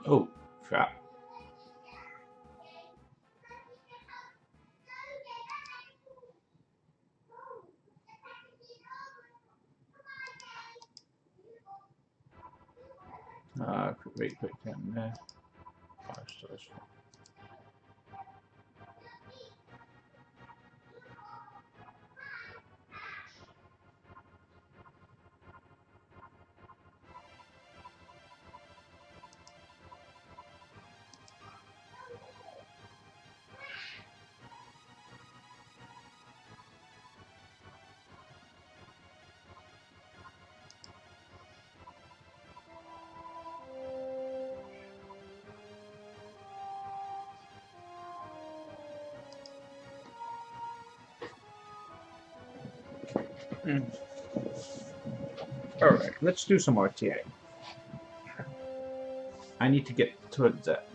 Oh, crap. Quick, and Alright, let's do some RTA. I need to get towards that.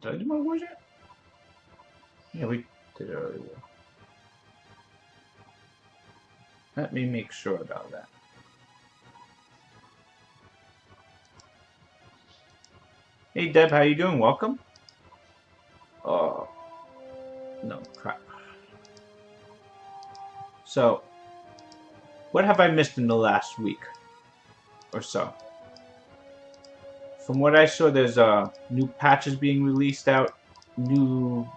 Did I do my wars yet? Yeah, we did it earlier. Let me make sure about that. Hey Deb, how you doing? Welcome. Oh, no, crap. So, what have I missed in the last week or so? From what I saw, there's new patches being released out, new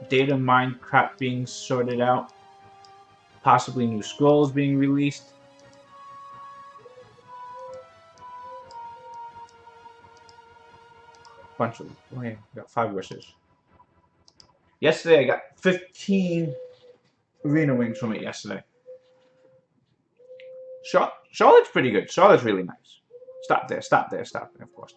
data mine crap being sorted out, possibly new scrolls being released. Bunch of, oh yeah, got 5 wishes. Yesterday I got 15 arena wings from it yesterday. Charlotte's pretty good. Charlotte's really nice. Stop there, stop there, stop there. Of course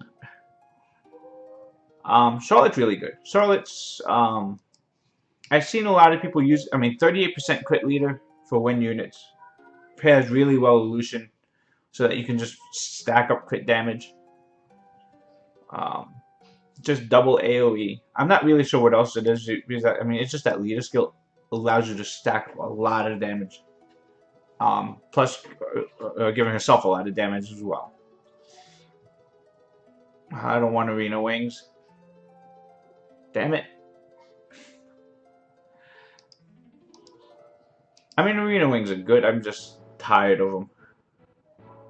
not. Charlotte's really good. Charlotte's, I've seen a lot of people use, 38% crit leader for win units. Pairs really well with Lucian so that you can just stack up crit damage. Um, just double AoE. I'm not really sure what else it is because it's just that leader skill allows you to stack a lot of damage. Plus, giving herself a lot of damage as well. I don't want arena wings. Damn it. Arena wings are good. I'm just tired of them.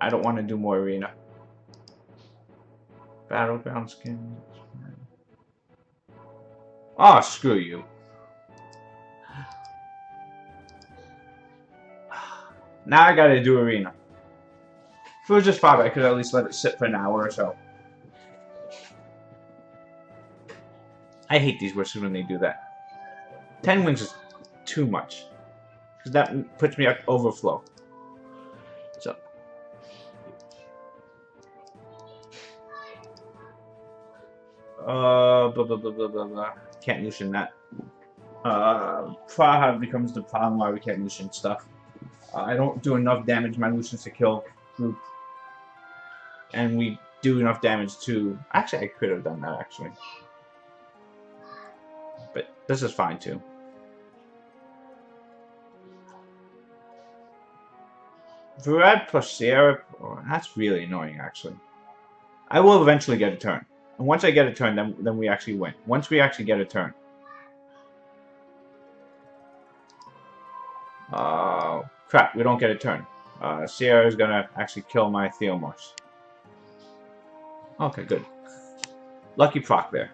I don't want to do more arena. Battleground skins. Oh, screw you. Now I gotta do arena. If it was just 5, I could at least let it sit for an hour or so. I hate these wishes when they do that. 10 wings is too much. Because that puts me at overflow. So. Can't Lucian that. Praha becomes the problem why we can't Lucian stuff. I don't do enough damage my Lucians to kill group. And we do enough damage to... Actually, I could have done that, actually. But this is fine, too. Virad plus Sierra... Oh, that's really annoying, actually. I will eventually get a turn. And once I get a turn, then we actually win. Once we actually get a turn. Crap, we don't get a turn. Sierra is gonna actually kill my Theomorphs. Okay, good. Lucky proc there.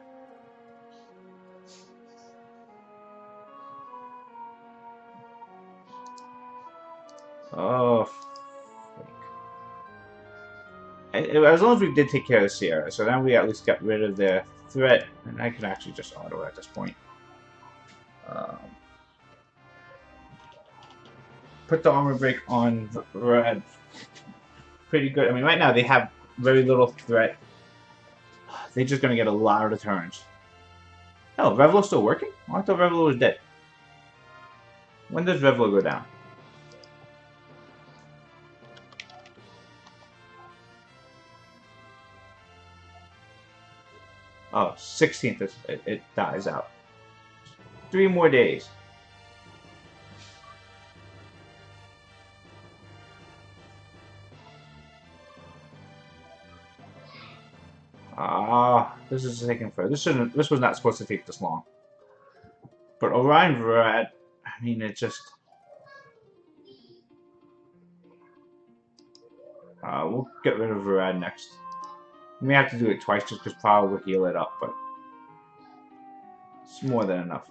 Oh, as long as we did take care of Sierra, so now we at least got rid of their threat, and I can actually just auto at this point. Put the armor break on Red. Pretty good. Right now they have very little threat. They're just gonna get a lot of turns. Oh, Revlo's still working? Oh, I thought Revlo was dead. When does Revlo go down? Oh, 16th it dies out. 3 more days. This is taking forever. This was not supposed to take this long. But Orion Verad, I mean, it just. We'll get rid of Verad next. We may have to do it twice just because Power will heal it up, but it's more than enough.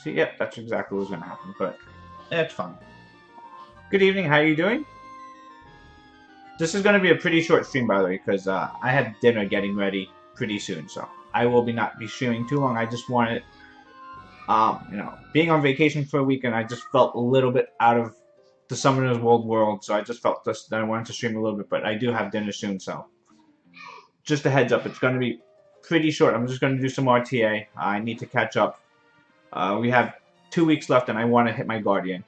See, yep, that's exactly what's going to happen, but it's fine. Good evening, how are you doing? This is going to be a pretty short stream, by the way, because I have dinner getting ready pretty soon, so I will not be streaming too long. I just wanted, you know, being on vacation for a week, and I just felt a little bit out of the Summoners world, so I just felt that I wanted to stream a little bit, but I do have dinner soon, so just a heads up, it's going to be pretty short. I'm just going to do some RTA. I need to catch up. We have 2 weeks left, and I want to hit my Guardian.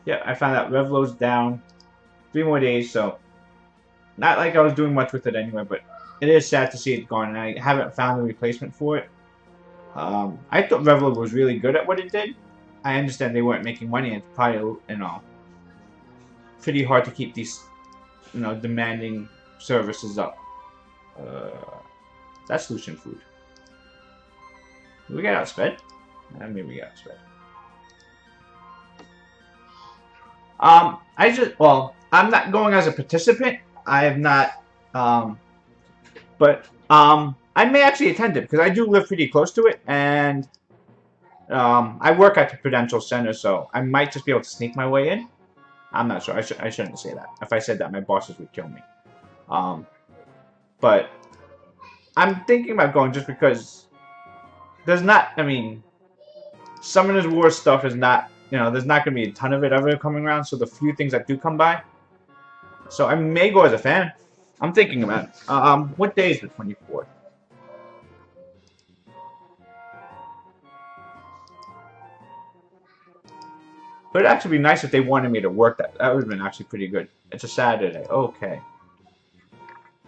Yeah, I found out Revlo's down. 3 more days, so not like I was doing much with it anyway, but it is sad to see it gone, and I haven't found a replacement for it. I thought Revlo was really good at what it did. I understand they weren't making money, and it's probably, you know, pretty hard to keep these, you know, demanding services up. That's Lucian food. Did we get outsped? Maybe we got outsped. Well, I'm not going as a participant. I have not, but I may actually attend it because I do live pretty close to it, and I work at the Prudential Center, so I might just be able to sneak my way in. I'm not sure. I shouldn't say that. If I said that, my bosses would kill me. But I'm thinking about going just because there's not. I mean, Summoners War stuff is not. You know, there's not going to be a ton of it ever coming around, so the few things that do come by. So I may go as a fan. I'm thinking about it. What day is the 24th? But it'd actually be nice if they wanted me to work that. That would have been actually pretty good. It's a Saturday. Okay.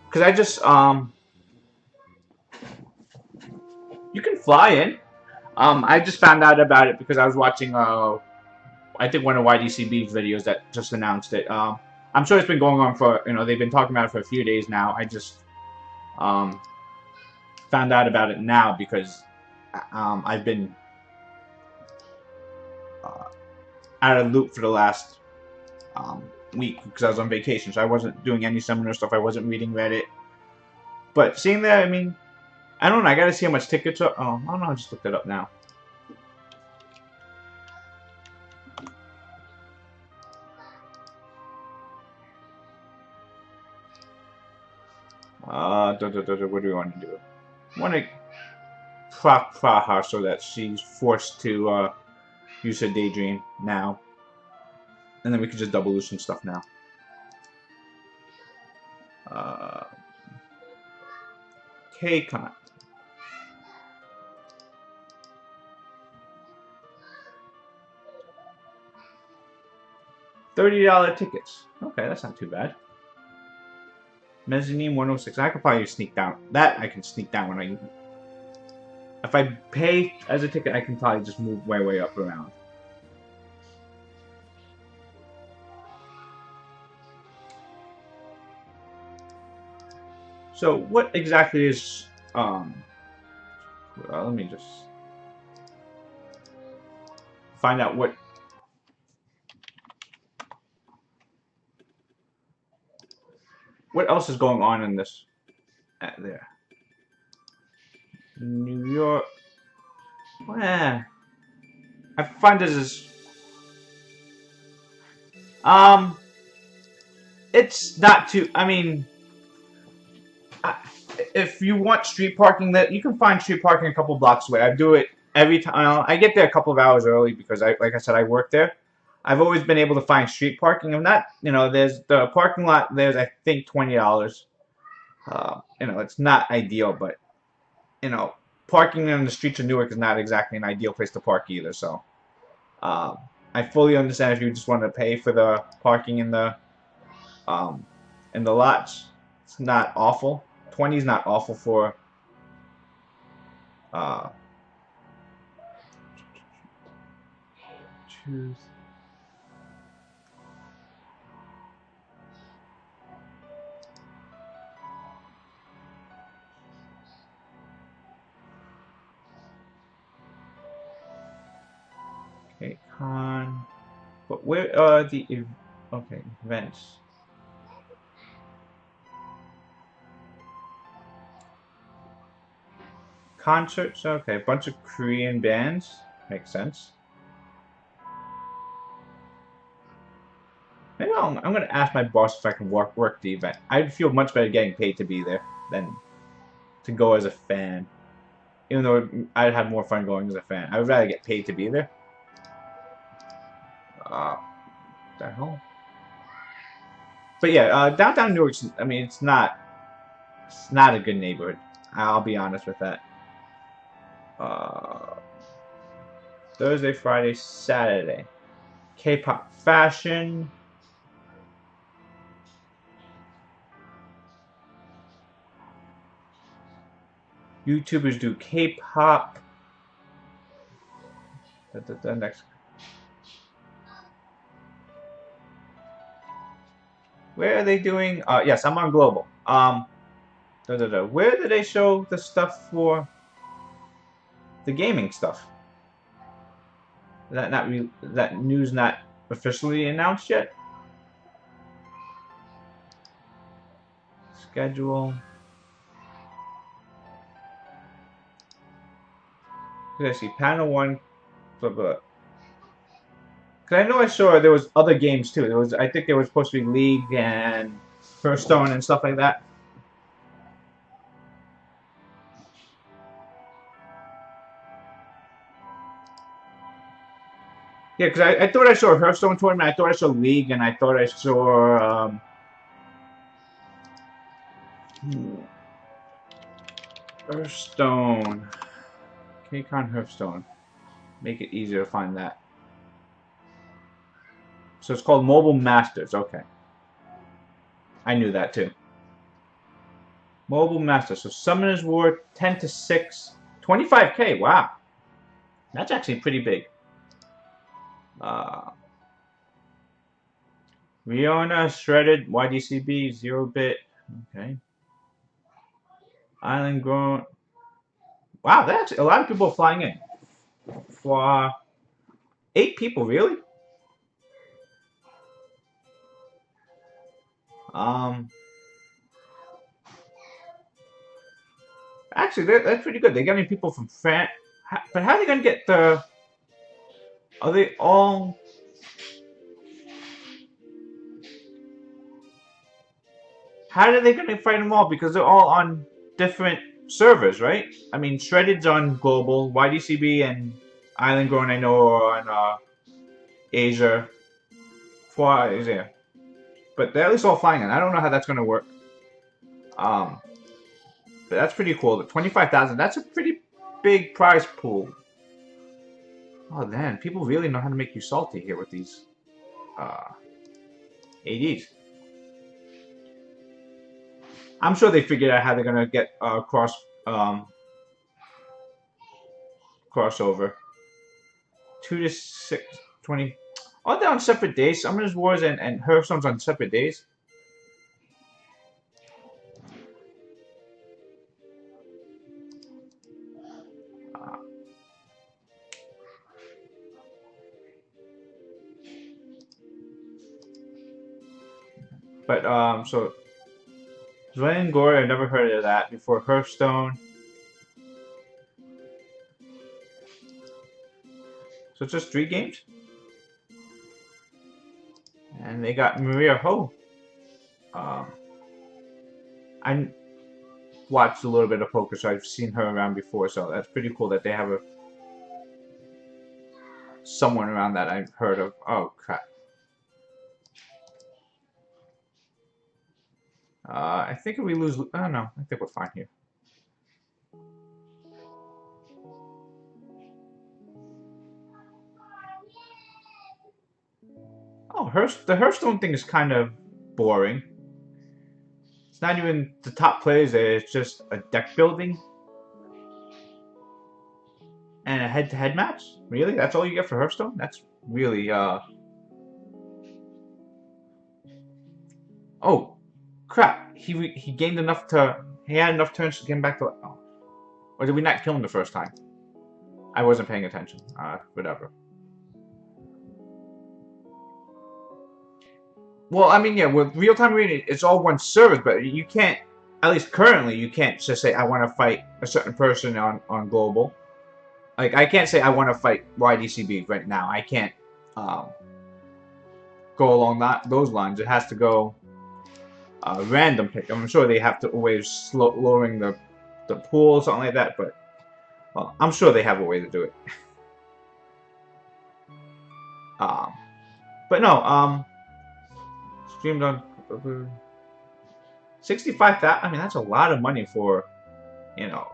Because I just, you can fly in. I just found out about it because I was watching, I think one of YDCB's videos that just announced it. I'm sure it's been going on for, you know, they've been talking about it for a few days now. I just, found out about it now because, I've been, out of the loop for the last, week because I was on vacation, so I wasn't doing any Summoner stuff. I wasn't reading Reddit. But seeing that, I mean, I don't know. I gotta see how much tickets are. Oh, I don't know. I just looked it up now. What do we want to do? I want to prop Praha so that she's forced to use her Daydream now. And then we can just double lose some stuff now. K-Con. $30 tickets. Okay, that's not too bad. Mezzanine 106. I could probably sneak down. That I can sneak down when I... If I pay as a ticket, I can probably just move my way up around. So, what exactly is... let me just... find out what... What else is going on in this? There. New York. I find this is. It's not too. I mean, if you want street parking, that you can find street parking a couple blocks away. I do it every time. I get there a couple of hours early because like I said, I work there. I've always been able to find street parking. I'm not, you know, there's the parking lot. There's I think $20. you know, it's not ideal, but you know, parking on the streets of Newark is not exactly an ideal place to park either. So, um, I fully understand if you just want to pay for the parking um, in the lots. It's not awful. 20 is not awful for uh, choose. Okay, con. But where are the okay events? Concerts. Okay, a bunch of Korean bands. Makes sense. Maybe I'm gonna ask my boss if I can work the event. I'd feel much better getting paid to be there than to go as a fan. Even though I'd have more fun going as a fan. I would rather get paid to be there. Uh, the hell? But yeah, downtown Newark's. I mean, it's not a good neighborhood. I'll be honest with that. Uh, Thursday, Friday, Saturday. K-pop fashion. YouTubers do K-pop. The next. Where are they doing? Yes, I'm on Global. Where did they show the stuff for the gaming stuff? That news not officially announced yet. Schedule. Let's see. Panel one. Blah, blah. Cause I know I saw there was other games too. There was, I think there was supposed to be League and Hearthstone and stuff like that. Yeah, because I thought I saw a Hearthstone tournament. I thought I saw League, and I thought I saw Hearthstone. KCON Hearthstone. Make it easier to find that. So it's called Mobile Masters. Okay, I knew that too. Mobile Masters. So Summoners War 10 to 6, 25K. Wow, that's actually pretty big. Uh, Riona, Shredded, YDCB, 0-bit. Okay. Island Grown. Wow, that's a lot of people flying in. For 8 people, really? Um, Actually, that's pretty good. They're getting people from France. But how are they going to get the... Are they all... How are they going to fight them all? Because they're all on different servers, right? I mean, Shredded's on global. YDCB and Island Grown, I know, are on Asia. Four is there. But they're at least all flying in. I don't know how that's going to work. Um, but that's pretty cool. 25,000. That's a pretty big prize pool. Oh man, people really know how to make you salty here with these ADs. I'm sure they figured out how they're gonna get crossover. 2 to 6, 20. Are they on separate days? Summoners Wars and Hearthstone's on separate days. But so Zwen and Gore, I've never heard of that before. Hearthstone. So it's just 3 games. And they got Maria Ho. I watched a little bit of poker, so I've seen her around before. So that's pretty cool that they have someone around that I've heard of. Oh crap! I think if we lose, oh no, I think we're fine here. Oh, the Hearthstone thing is kind of boring. It's not even the top players there. It's just a deck building and a head-to-head match. Really, that's all you get for Hearthstone? That's really Oh, crap! He gained enough to. He had enough turns to get back to. Oh. Or did we not kill him the first time? I wasn't paying attention. Whatever. Well, I mean, yeah, with real-time reading, it's all one service, but you can't, at least currently, you can't just say, I want to fight a certain person on global. Like, I can't say I want to fight YDCB right now. I can't go along those lines. It has to go random pick. I'm sure they have to always lowering the pool or something like that, but well, I'm sure they have a way to do it. But no, streamed on 65,000. I mean, that's a lot of money for, you know,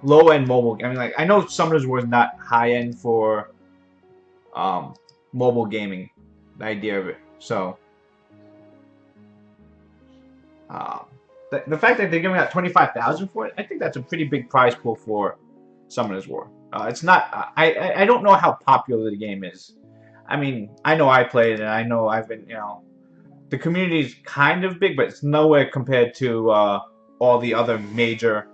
low-end mobile. I mean, like, I know Summoners was not high-end for mobile gaming, the idea of it. So, the fact that they're giving out 25,000 for it, I think that's a pretty big prize pool for Summoners War. It's not. I don't know how popular the game is. I mean, I know I played it, and I know I've been, you know, the community is kind of big, but it's nowhere compared to all the other major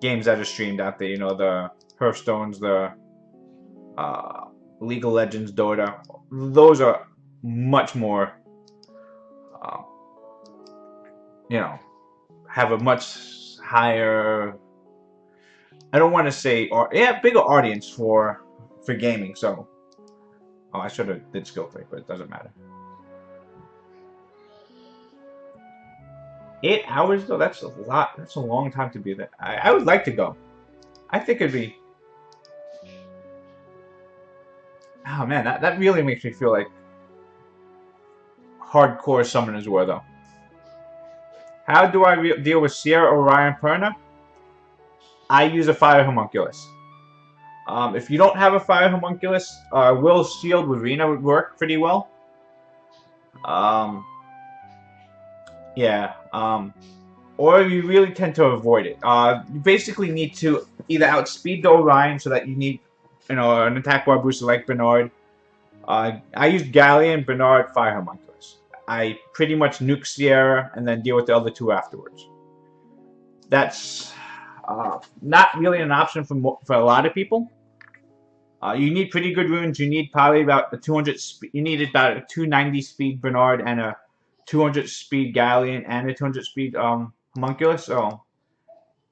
games that are streamed out there. You know, the Hearthstones, the League of Legends, Dota. Those are much more, you know, have a much higher. I don't want to say, or yeah, bigger audience for gaming. So, oh, I should have did skill play, but it doesn't matter. 8 hours though, that's a lot. That's a long time to be there. I would like to go. I think it'd be. Oh man, that really makes me feel like hardcore Summoners War though. How do I deal with Sierra, Orion, Perna? I use a Fire Homunculus. If you don't have a Fire Homunculus, Will's Shield with Rena would work pretty well. Yeah. Or you really tend to avoid it. You basically need to either outspeed the Orion so that you need, you know, an attack bar booster like Bernard. I used Galleon, Bernard, Fire Homunculus. I pretty much nuke Sierra and then deal with the other two afterwards. That's not really an option for a lot of people. You need pretty good runes. You need probably about a 200. You need about a 290 speed Bernard and a 200 speed Galleon and a 200 speed Homunculus. So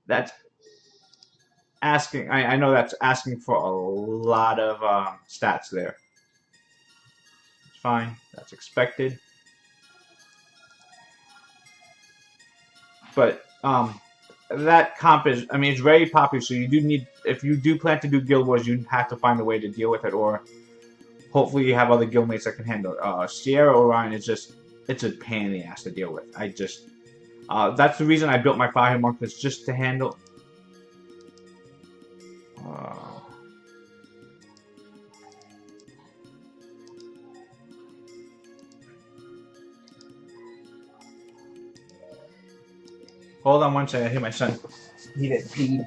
that's asking. I know that's asking for a lot of stats there. It's fine. That's expected. But that comp is, I mean, it's very popular, so you do need, if you do plan to do Guild Wars, you have to find a way to deal with it, or hopefully you have other guildmates that can handle it. Sierra Orion is just, it's a pain in the ass to deal with. That's the reason I built my Fire Homunculus, just to handle. Hold on one second, I hear my son. He didn't pee.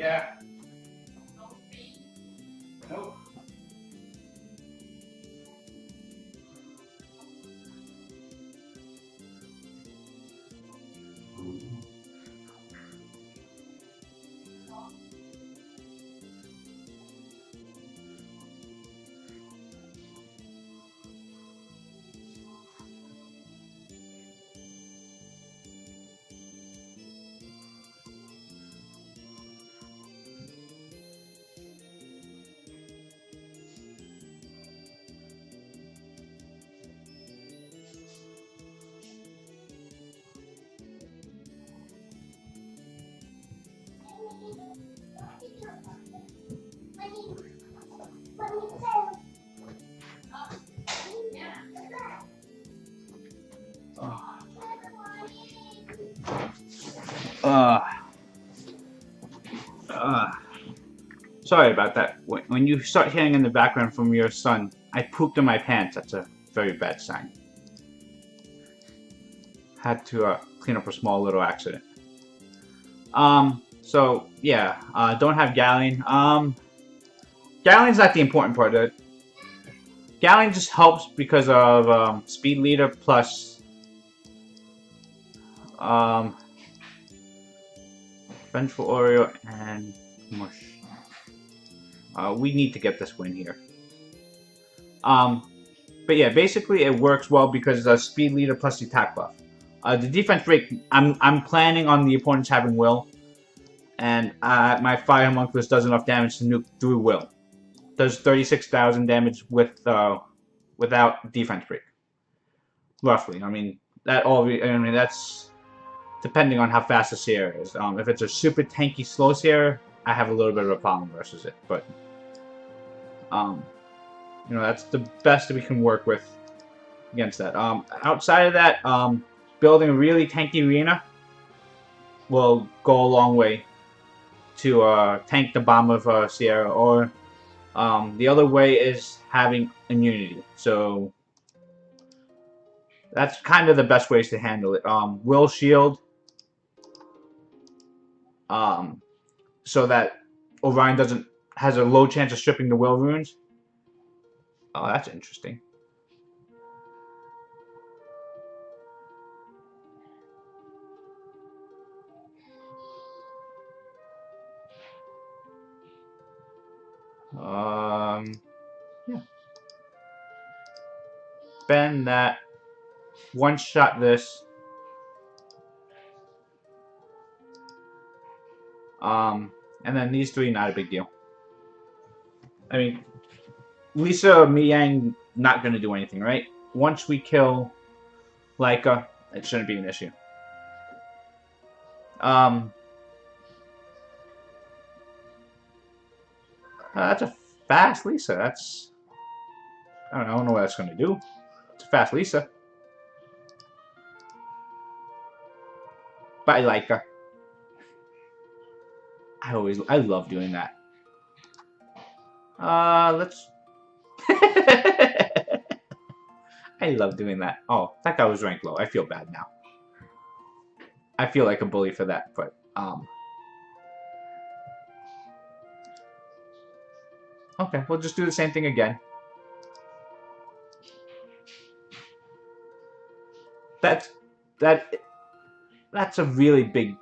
Yeah. Nope. Uh, uh, Sorry about that. When you start hearing in the background from your son, I pooped in my pants. That's a very bad sign. Had to clean up a small little accident. So yeah, don't have Galleon. Galleon's not the important part. Galleon just helps because of speed leader plus um, Vengeful Oreo and Mush. We need to get this win here. But yeah, basically it works well because speed leader plus the attack buff. The defense break, I'm planning on the opponents having will, and my Fire Homunculus does enough damage to nuke through will. Does 36,000 damage without defense break. Roughly, I mean that's depending on how fast the Sierra is. If it's a super tanky slow Sierra, I have a little bit of a problem versus it, but that's the best that we can work with against that. Outside of that, building a really tanky arena will go a long way to tank the bomb of Sierra, or the other way is having immunity. So that's kind of the best ways to handle it. Will shield, so that Orion has a low chance of stripping the will runes. Oh, that's interesting. Yeah. Bend that. One shot this. And then these three, not a big deal. I mean, Lisa, Miyang, not gonna do anything, right? Once we kill Laika, it shouldn't be an issue. That's a fast Lisa. I don't know what that's gonna do. It's a fast Lisa. But I like her. I love doing that. Let's. I love doing that. Oh, that guy was ranked low. I feel bad now. I feel like a bully for that, but okay, we'll just do the same thing again. That's a really big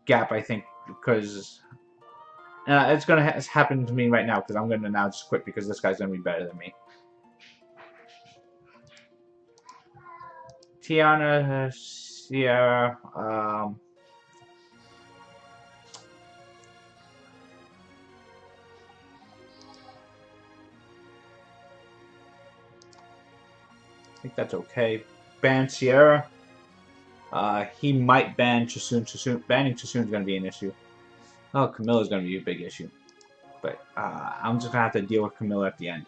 gap, I think, because it's gonna happen to me right now because I'm gonna now just quit because this guy's gonna be better than me. Tiana, Sierra, I think that's okay. Ban Sierra. He might ban Chasun. Banning Chasun is going to be an issue. Oh, Camilla is going to be a big issue. But I'm just going to have to deal with Camilla at the end.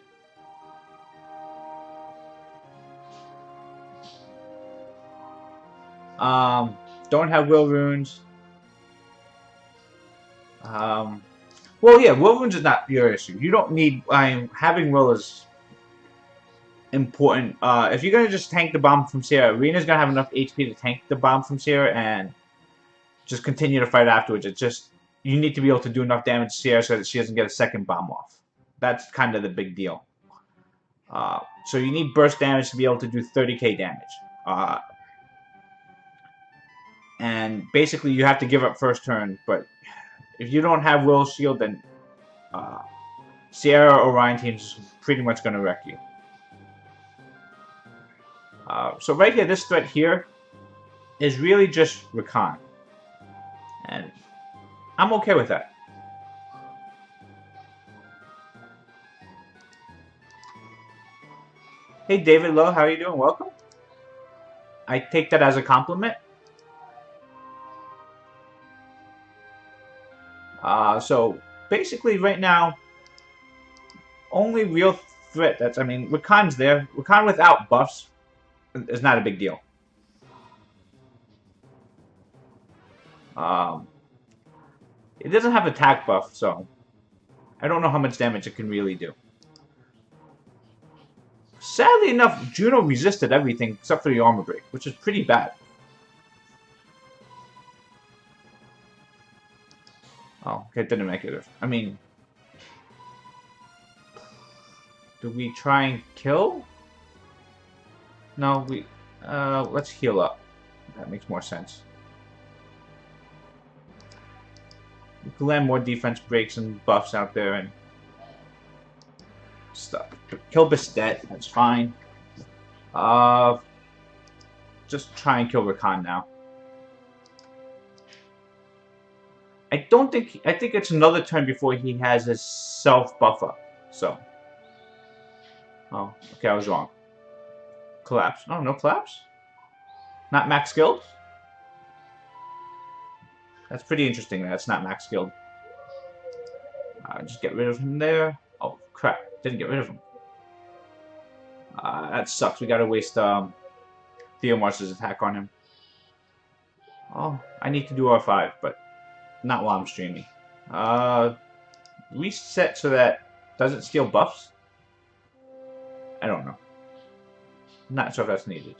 Don't have will runes. Well, yeah, will runes is not your issue. You don't need. Having will is important. If you're gonna just tank the bomb from Sierra, Rena's gonna have enough HP to tank the bomb from Sierra and just continue to fight afterwards. It's just you need to be able to do enough damage to Sierra so that she doesn't get a second bomb off. That's kind of the big deal. So you need burst damage to be able to do 30k damage. And basically you have to give up first turn, but if you don't have Will Shield, then Sierra Orion teams is pretty much going to wreck you. So right here, this threat here is really just Rakan. And I'm okay with that. Hey David Lowe, how are you doing? Welcome. I take that as a compliment. So basically right now, only real threat that's, I mean, Rakan's there. Rakan without buffs is not a big deal. It doesn't have attack buff, so I don't know how much damage it can really do. Sadly enough, Juno resisted everything except for the armor break, which is pretty bad. Oh, okay, it didn't make it. I mean, do we try and kill? No, let's heal up. That makes more sense. We can land more defense breaks and buffs out there and stuff. Kill Bastet, that's fine. Just try and kill Rakan now. I think it's another turn before he has his self buff up. So. Oh, okay, I was wrong. Collapse. Oh, no collapse? Not max skilled? That's pretty interesting. That's not max skilled. Just get rid of him there. Oh, crap. Didn't get rid of him. That sucks. We gotta waste Theomars's attack on him. Oh, I need to do R5, but not while I'm streaming. Reset so that does it steal buffs? I don't know. Not sure if that's needed.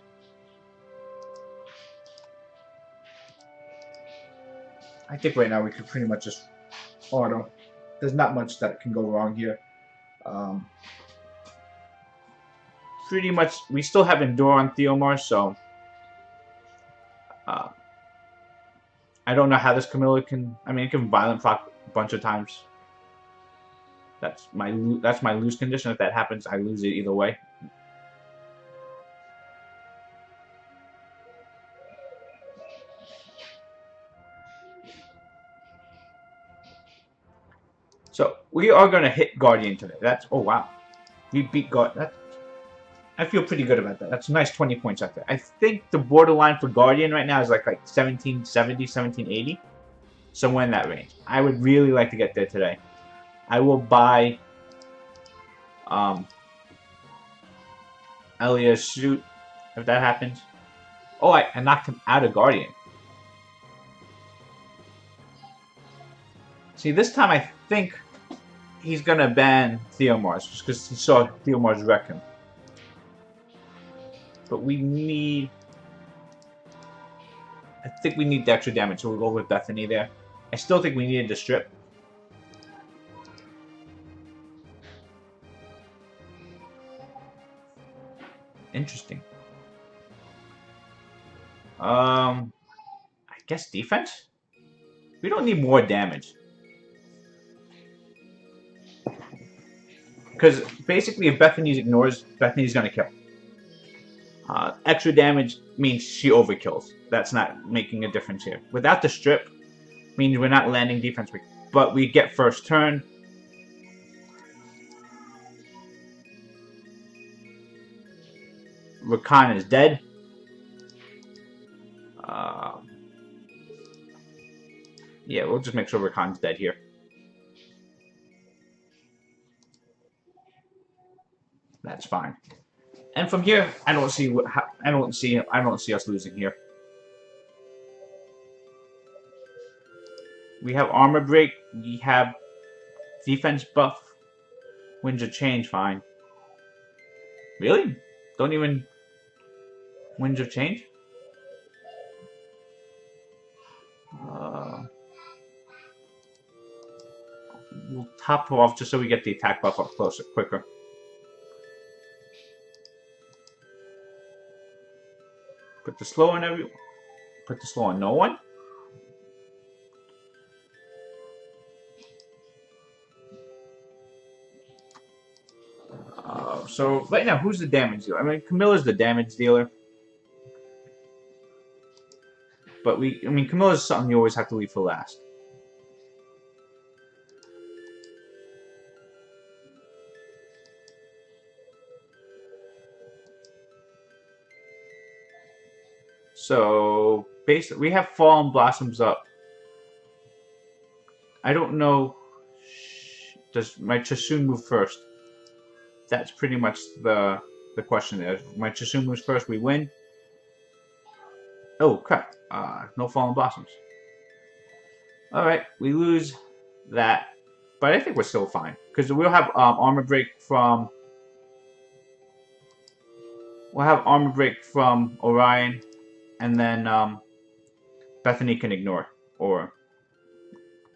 I think right now we could pretty much just auto. There's not much that can go wrong here. Pretty much, we still have Endure on Theomar, so I don't know how this Camilla can. I mean, it can violent proc a bunch of times. That's my lose condition. If that happens, I lose it either way. So we are going to hit Guardian today. That's, oh wow, we beat Guardian. I feel pretty good about that. That's a nice 20 points out there. I think the borderline for Guardian right now is like 1770, 1780. Somewhere in that range. I would really like to get there today. I will buy Elia's suit if that happens. Oh, I knocked him out of Guardian. See, this time I think he's going to ban Theomars just because he saw Theomars wreck him. But we need... I think we need the extra damage, so we'll go with Bethany there. I still think we needed to strip. Interesting. I guess defense? We don't need more damage. Because basically if Bethany ignores, Bethany's going to kill. Extra damage means she overkills. That's not making a difference here. Without the strip, means we're not landing defense, but we get first turn. Rakan is dead. Yeah, we'll just make sure Rakan's dead here. That's fine. And from here, I don't see us losing here. We have armor break. We have defense buff. Winds of change, fine. Really? Don't even winds of change? we'll top her off just so we get the attack buff up closer, quicker. Put the slow on everyone. Put the slow on no one. So right now, who's the damage dealer? I mean, Camilla's the damage dealer. But I mean, Camilla's something you always have to leave for last. So basically, we have Fallen Blossoms up. I don't know. Does my Chasun move first? That's pretty much the question there. If my Chasun moves first, we win. Oh crap! No Fallen Blossoms. All right, we lose that, but I think we're still fine because we'll have armor break from. We'll have armor break from Orion, and then Bethany can ignore or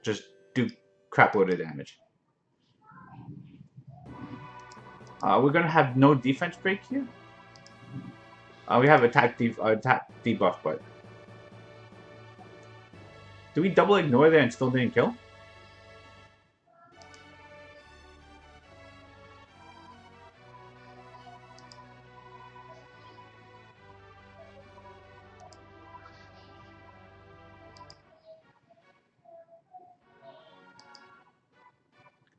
just do crapload of damage. We're gonna have no defense break here. We have attack debuff, but do we double ignore there and still didn't kill?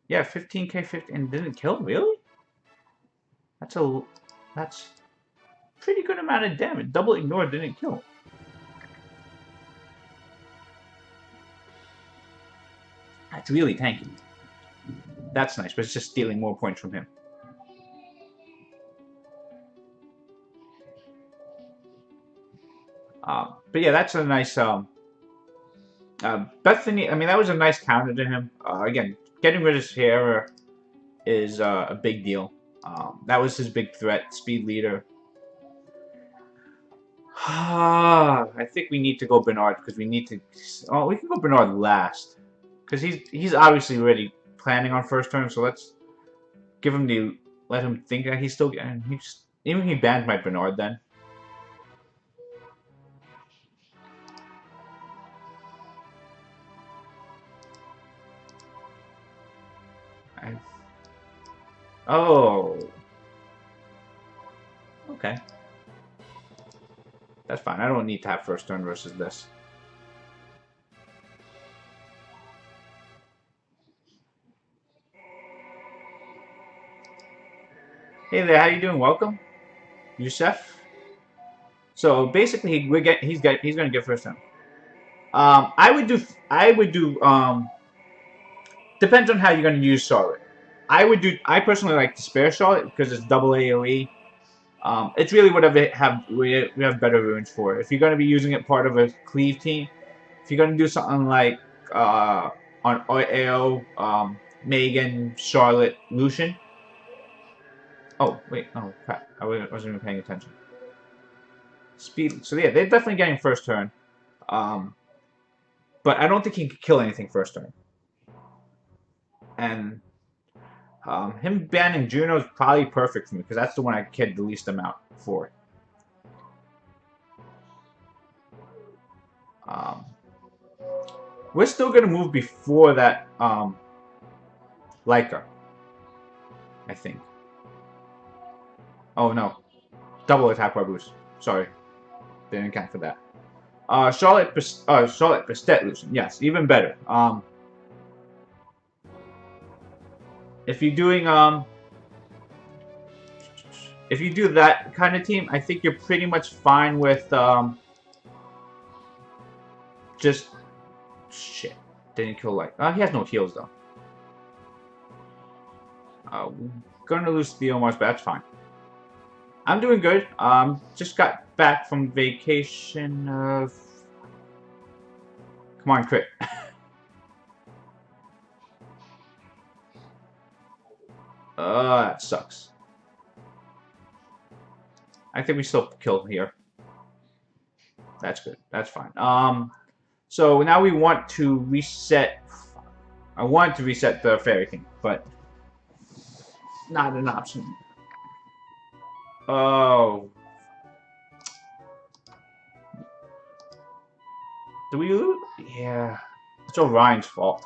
Yeah, 15k 50 and didn't kill? Really? That's pretty good amount of damage. Double ignore didn't kill. That's really tanky. That's nice, but it's just stealing more points from him. But yeah, that's a nice Bethany. I mean, that was a nice counter to him. Again, getting rid of Sierra is a big deal. That was his big threat, speed leader. I think we need to go Bernard because we need to. Oh, we can go Bernard last because he's obviously already planning on first turn. So let's give him the let him think that he's still getting. Even he bans my Bernard then. Oh. Okay. That's fine. I don't need to have first turn versus this. Hey there, how you doing? Welcome, Yusef. So basically, he's gonna get first turn. I would do depends on how you're gonna use Charlotte. I personally like to spare Charlotte because it's double AoE. It's really whatever we have better runes for. If you're going to be using it part of a cleave team, if you're going to do something like on AO, Megan, Charlotte, Lucian. Oh wait, oh crap! I wasn't even paying attention. Speed. So yeah, they're definitely getting first turn. But I don't think he can kill anything first turn. And him banning Juno is probably perfect for me because that's the one I cared the least amount for. We're still gonna move before that Leica, I think. Oh no, double attack by boost. Sorry, didn't count for that. Charlotte Bastet Lucian. Yes, even better. If you're doing if you do that kind of team, I think you're pretty much fine with just shit. Didn't kill like he has no heals though. Gonna lose Theomars, but that's fine. I'm doing good. Just got back from vacation. Come on, crit. That sucks. I think we still killed here. That's good. That's fine. So now we want to reset. I wanted to reset the Fairy King, but not an option. Oh. Do we lose? Yeah. It's Orion's fault.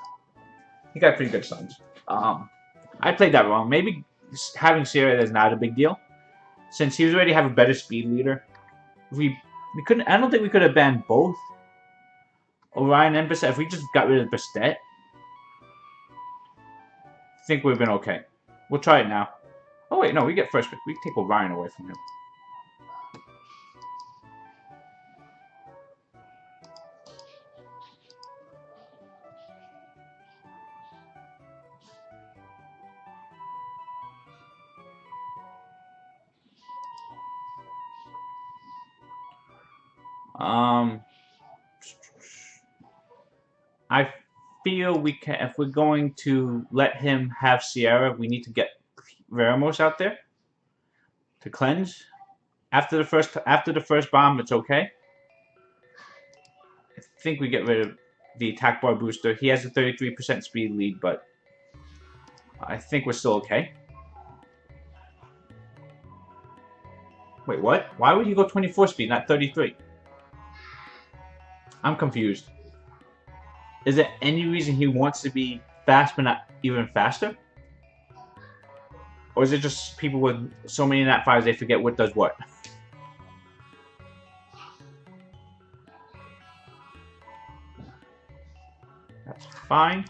He got pretty good stuns. I played that wrong. Maybe having Sierra is not a big deal, since he was already have a better speed leader. We couldn't. I don't think we could have banned both Orion and Bastet. If we just got rid of Bastet, I think we've been okay. We'll try it now. Oh wait, no, we get first pick. We take Orion away from him. I feel we can. If we're going to let him have Sierra, we need to get Veramos out there to cleanse. After the first bomb, it's okay. I think we get rid of the attack bar booster. He has a 33% speed lead, but I think we're still okay. Wait, what? Why would he go 24 speed, not 33? I'm confused. Is there any reason he wants to be fast but not even faster? Or is it just people with so many Nat 5s they forget what does what? That's fine.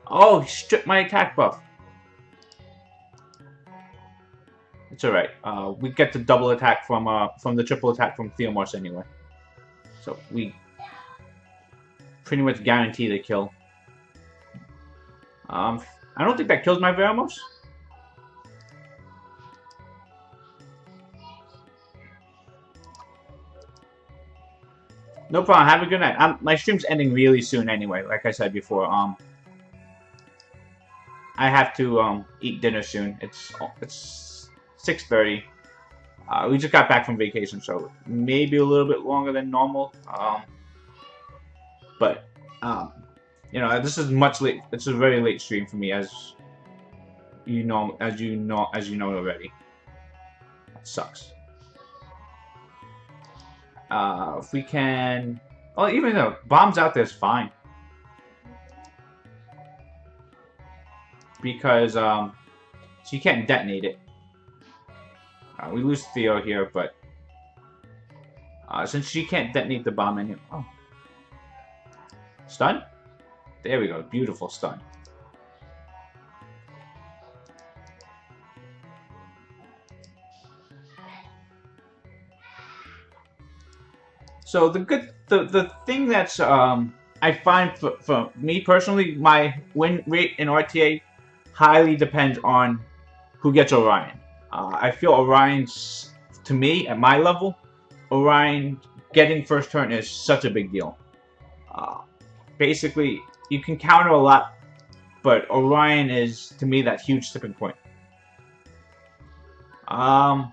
Oh, he stripped my attack buff. It's alright. We get the double attack from the triple attack from Theomorph anyway. So we pretty much guarantee the kill. I don't think that kills my Veramos. No problem. Have a good night. My stream's ending really soon anyway. Like I said before, I have to eat dinner soon. It's 6:30. We just got back from vacation, so maybe a little bit longer than normal. But you know, this is much late. It's a very late stream for me, as you know already. That sucks. If we can, well, even though bombs out there is fine, because so you can't detonate it. We lose Theo here, but since she can't detonate the bomb anymore, oh, stun. There we go, beautiful stun. So the thing that's I find for me personally, my win rate in RTA highly depends on who gets Orion. I feel Orion's, to me, at my level, Orion getting first turn is such a big deal. Basically, you can counter a lot, but Orion is, to me, that huge tipping point. How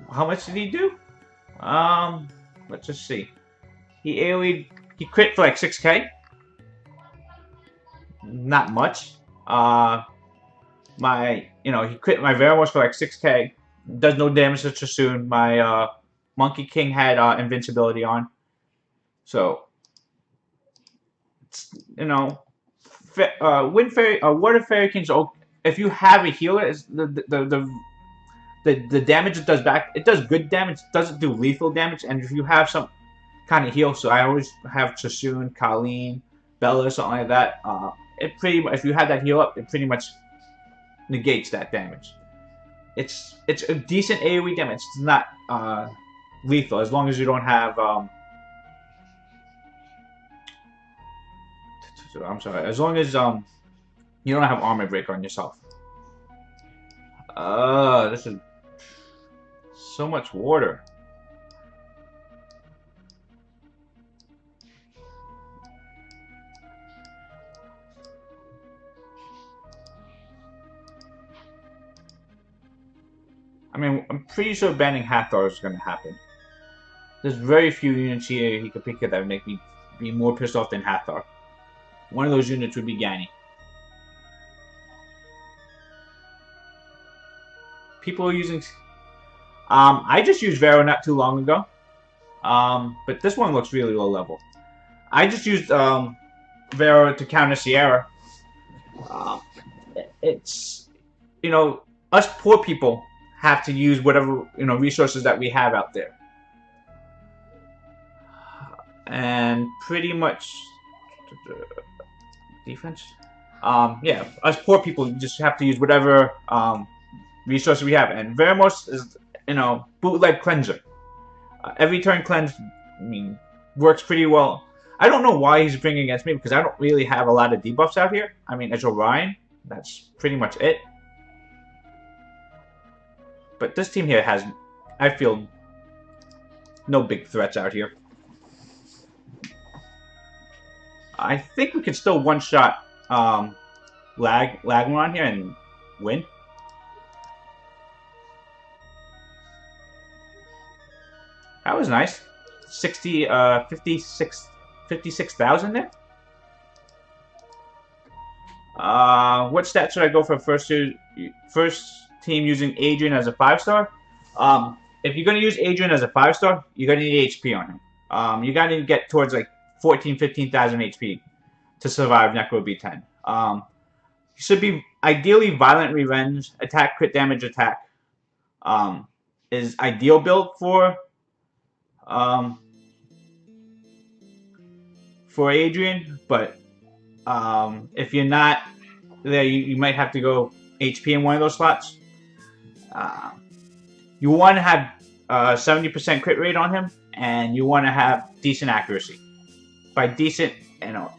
much did he do? Let's just see. He AoE'd, he crit for like 6k. Not much. He crit my Veramos for like 6k. Does no damage to Chasun. My Monkey King had invincibility on. So, Wind Fairy, Water Fairy King's, if you have a healer, is the damage it does back, it does good damage, it doesn't do lethal damage, and if you have some kind of heal, so I always have Chasun, Colleen, Bella, something like that, if you have that heal up, it pretty much negates that damage. It's a decent AoE damage, it's not lethal, as long as you don't have, I'm sorry, as long as you don't have Armor Breaker on yourself. This is so much water. I mean, I'm pretty sure banning Hathor is going to happen. There's very few units here he could pick that would make me be more pissed off than Hathor. One of those units would be Gani. People are using... I just used Vero not too long ago. But this one looks really low level. I just used Vero to counter Sierra. It's, you know, us poor people have to use whatever, you know, resources that we have out there. And pretty much defense. Yeah, us poor people just have to use whatever resources we have. And Veramos is, you know, bootleg cleanser. Every turn cleanse, I mean, works pretty well. I don't know why he's bringing against me because I don't really have a lot of debuffs out here. I mean, it's Orion. That's pretty much it. But this team here has, I feel, no big threats out here. I think we can still one-shot Lagmaron here and win. That was nice. 56,000 there. What stats should I go for first team using Adrian as a 5-star? If you're going to use Adrian as a 5-star, you're going to need HP on him. You got to get towards like 15,000 HP to survive Necro B10. Should be ideally Violent Revenge, attack, crit damage, attack. Is ideal build for Adrian, but if you're not there, you might have to go HP in one of those slots. You want to have 70% crit rate on him, and you want to have decent accuracy. By decent, you know,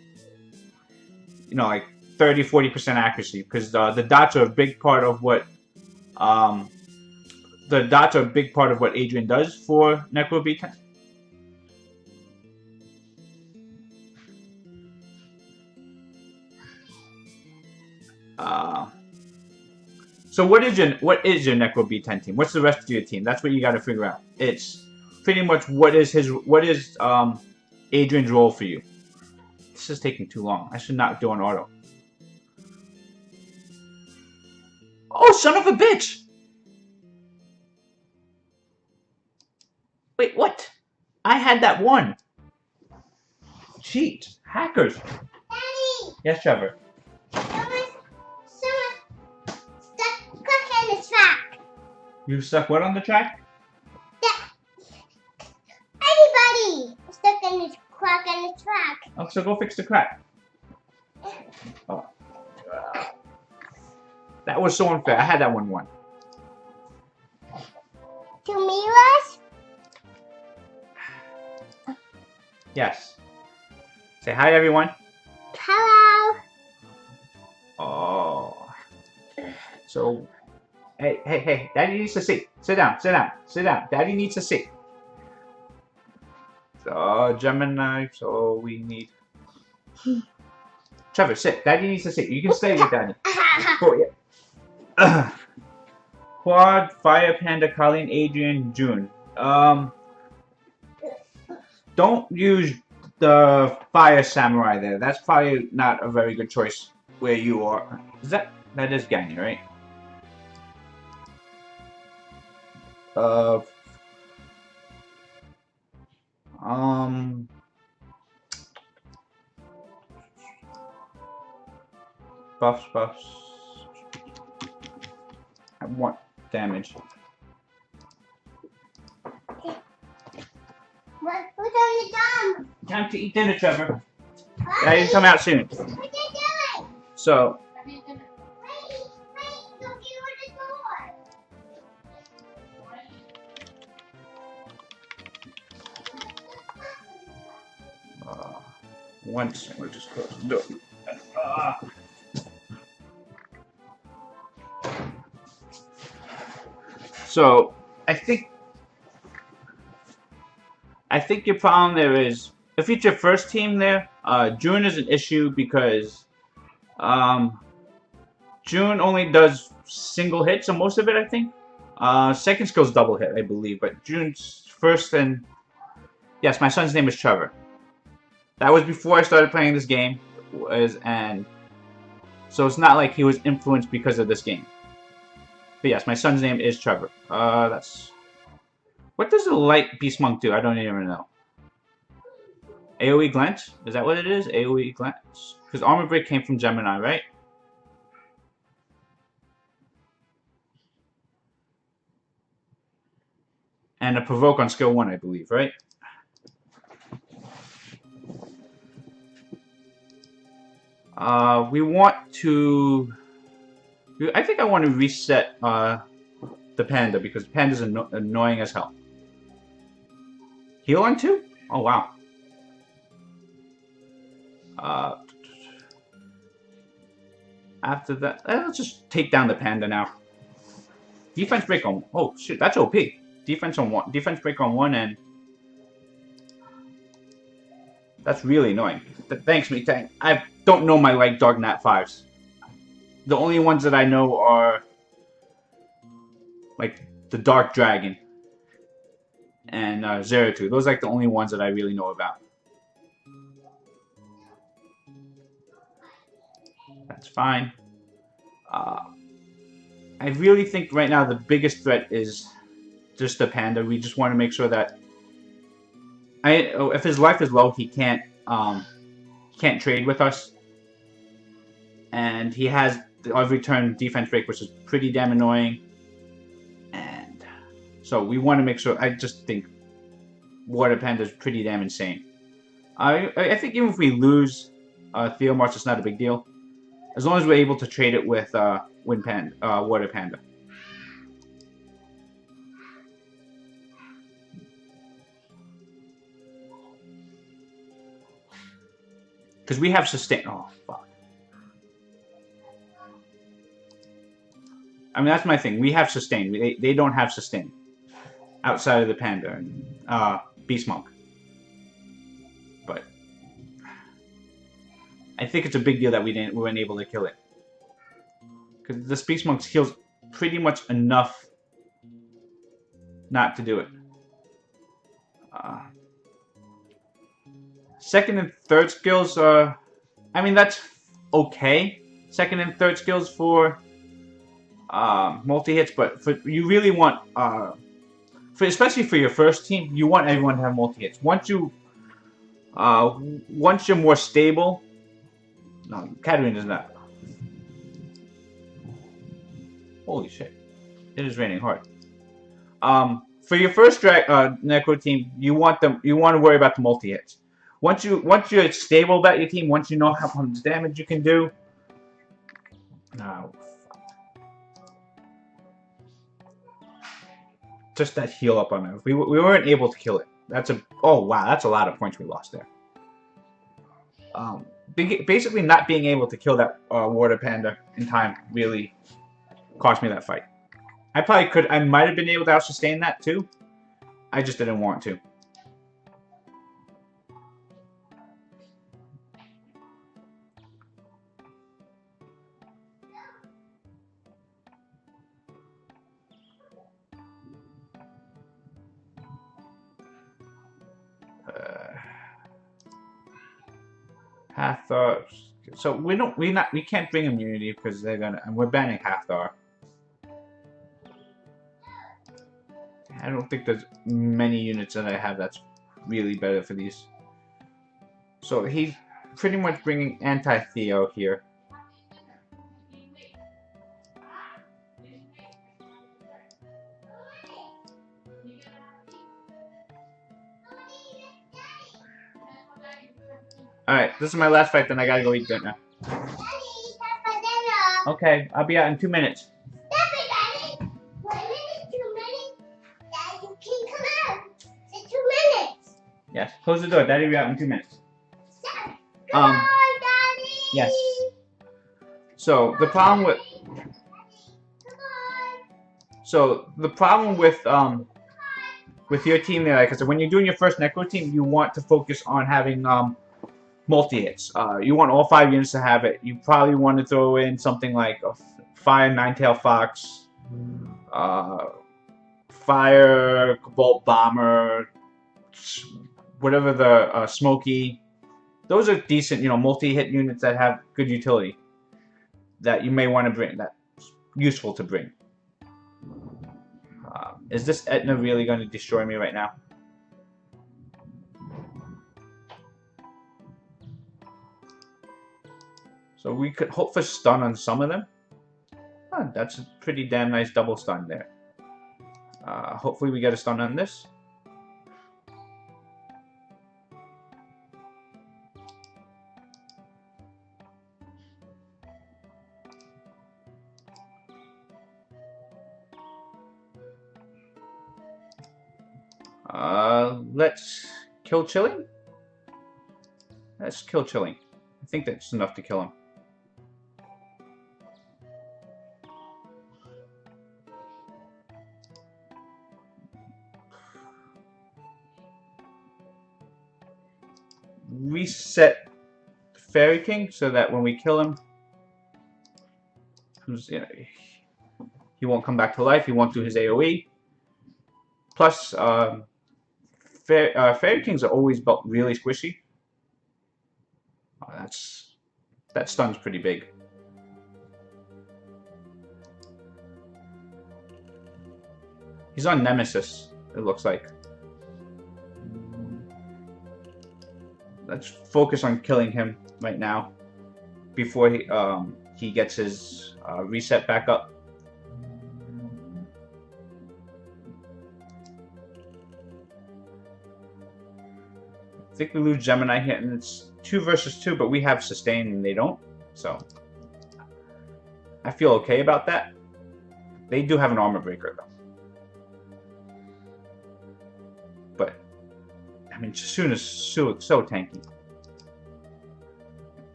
like 30-40% accuracy, because the dots are a big part of what Adrian does for Necro B10. So what is your Necro B10 team? What's the rest of your team? That's what you got to figure out. It's pretty much what is Adrian's role for you. This is taking too long. I should not do an auto. Oh, son of a bitch! Wait, what? I had that one. Cheat. Hackers. Daddy! Yes, Trevor. Someone stuck in the track. You stuck what on the track? Yeah. Anybody stuck in the crack in the track. Oh, so go fix the crack. Oh. That was so unfair. I had that one won. To me, Russ? Yes. Say hi, everyone. Hello. Oh. So, hey. Daddy needs to sit. Sit down. Daddy needs to sit. So, Gemini, so we need... Trevor, sit. Daddy needs to sit. You can stay with Daddy. Oh, yeah. Quad, Fire Panda, Colleen, Adrian, June. Don't use the Fire Samurai there. That's probably not a very good choice where you are. That is Gani, right? Buffs. I want damage. What's on the drum? Time to eat dinner, Trevor. Daddy's come out soon. What are you doing? So, Wait, don't get on the door. once we'll just close the door. So, I think your problem there is, if it's your first team there, June is an issue because June only does single hits on most of it, I think. Second skill's double hit, I believe, but June's first and yes, my son's name is Trevor. That was before I started playing this game, and so it's not like he was influenced because of this game. But yes, my son's name is Trevor. That's what does the light beast monk do? I don't even know. AoE glance? Is that what it is? AoE glance? Because armor break came from Gemini, right? And a provoke on skill 1, I believe, right? We want to... I think I want to reset the panda because the panda's annoying as hell. Heal on 2? Oh, wow. After that, let's just take down the panda now. Defense break on... Oh, shit, that's OP. Defense on 1. Defense break on 1 and... That's really annoying. Thanks, Metang. I don't know my like Dark Nat 5s. The only ones that I know are like the Dark Dragon and Zeratul. Those are like the only ones that I really know about. That's fine. I really think right now the biggest threat is just the panda. We just want to make sure that if his life is low, he can't trade with us, and he has every turn defense break, which is pretty damn annoying. And so we want to make sure. I just think Water Panda is pretty damn insane. I think even if we lose Theomarch, it's not a big deal, as long as we're able to trade it with Water Panda. Because we have sustain. Oh, fuck. I mean, that's my thing. We have sustain. They don't have sustain. Outside of the panda and Beast Monk. But I think it's a big deal that we weren't able to kill it. Because this Beast Monk heals pretty much enough not to do it. Second and third skills are... I mean, that's okay. Second and third skills for multi-hits, but you really want... especially for your first team, you want everyone to have multi-hits. Once you're more stable... No, Katarina does not. Holy shit. It is raining hard. For your first Necro team, you want to worry about the multi-hits. Once you're stable about your team, once you know how much damage you can do, just that heal up on it. We weren't able to kill it. Oh wow, that's a lot of points we lost there. Basically, not being able to kill that Water Panda in time really cost me that fight. I might have been able to out-sustain that too. I just didn't want to. Hathor. So we can't bring immunity because they're gonna, and we're banning Hathor. I don't think there's many units that I have that's really better for these. So he's pretty much bringing anti-Theo here. Alright, this is my last fight, then I gotta go eat dinner. Daddy, have for dinner. Okay, I'll be out in 2 minutes. Daddy, 1 minute, 2 minutes. Daddy, you can come out. It's 2 minutes. Yes, close the door. Daddy will be out in 2 minutes. Goodbye, Daddy. Yes. So the problem with your team there, like I said, when you're doing your first Necro team, you want to focus on having multi-hits. You want all 5 units to have it. You probably want to throw in something like a Fire Nine-Tail Fox, Fire, Cobalt Bomber, whatever the Smoky. Those are decent, you know, multi-hit units that have good utility that you may want to bring. That's useful to bring. Is this Etna really going to destroy me right now? So we could hope for stun on some of them. Oh, that's a pretty damn nice double stun there. Hopefully we get a stun on this. Let's kill Chilling. Let's kill Chilling. I think that's enough to kill him. Reset Fairy King so that when we kill him, you know, he won't come back to life. He won't do his AoE. Plus, Fairy Kings are always built really squishy. Oh, that stun's pretty big. He's on Nemesis, it looks like. Let's focus on killing him right now before he gets his reset back up. I think we lose Gemini here, and it's 2 versus 2, but we have sustain and they don't, so I feel okay about that. They do have an armor breaker though. But I mean, Chasuna is so tanky.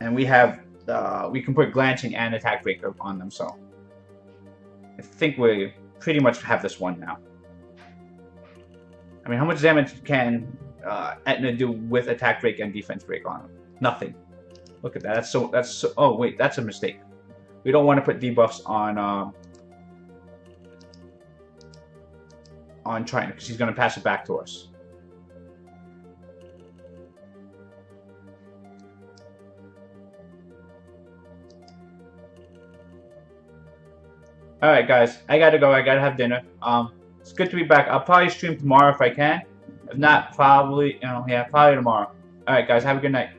And we have, we can put Glancing and Attack Breaker on them, so I think we pretty much have this one now. I mean, how much damage can Etna do with Attack Break and Defense Break on him? Nothing. Look at that. That's so, oh wait, that's a mistake. We don't want to put debuffs on Triton because he's going to pass it back to us. Alright guys, I gotta go, I gotta have dinner. It's good to be back. I'll probably stream tomorrow if I can. If not, probably, yeah, probably tomorrow. Alright guys, have a good night.